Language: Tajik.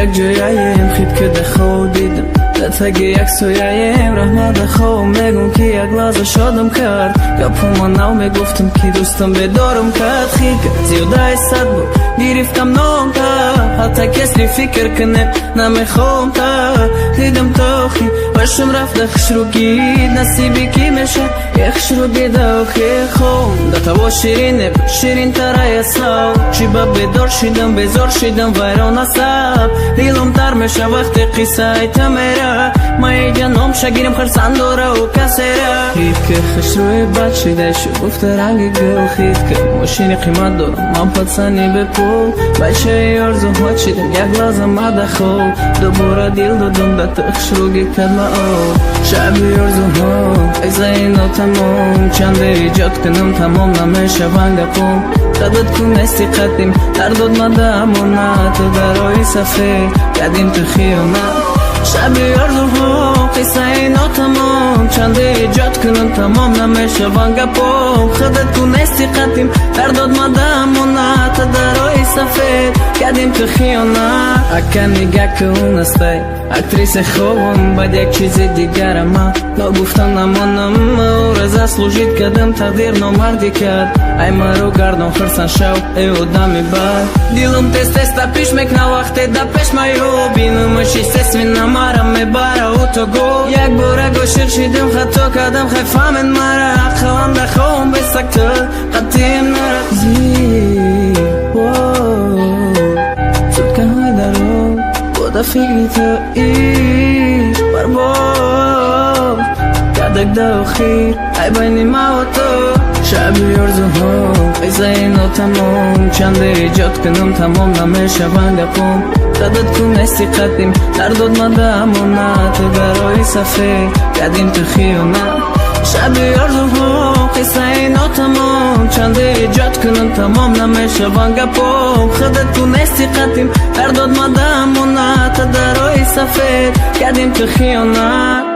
як ҷояем хит кида хов дидам датаги як сояем раҳмада хов мегум ки як лаҳза шодам кард гапҳома нав мегуфтам ки дӯстам бедорам кард хитка зиёдаи сад буд гирифтам ном та ҳатта кесли фикр кунем намехоҳам та дидам тохи башам рафта хушругид насиби ки меша е хушругида охи хом датаво ширине ширинтараи асал чӣ ба бедор шидам безор шидам вайрон асаб дилам тар меша вақте қиссаи та мера маи ҷаном шагирам харсанд дора у касера хитка хушрӯи бад шидай шу гуфта ранги гул хитка мошини қимат дорам ман патсани бепул бачаи орзуҳо шидам як лаҳза мадахол дубора дил додам дата хушруги кадма шаби орзуҳо айзаи нотамом чанде иҷод кунам тамом намешаванд гапом қадат кун нести қадим дардод мада амонат дарои сафед кадим ту хиёнат шаби орзуҳо қиссаи нотамом чанде иҷод кунам тамом намешаванд гапом қадат кун нести қадим дардод мада амонат дарои сафед кадим ту хиёнат ака нигаҳ он астай актриса хобам баъд як чизи дигарама ногуфтам намонам ора заслужид кардам тақдир номарди кард ай маро гардон хурсанд шав эй одами бад дилам тез тез тапиш мекна вақте да пеш маё бинумаши сесвина мара мебара утого як бора гошиқ шидам хато кардам хайфамен мара қаланда хоҳам бесакта қатим наразӣ суткаҳои даро бода фикри то иш барбод кадакда охир ай байни ма ва то шаби орзуҳо қиссаи нотамом чанде иҷод кунам тамом намешаванд гапом қадат кун нести қадим дардод мада амонат дарои сафед кадим ту хиёнат шаби орзуҳо қиссаи нотамом чанде иҷод кунам тамом намешаванд гапом қадат кун нести қадим дардод мада амонат дарои сафед кадим ту хиёнат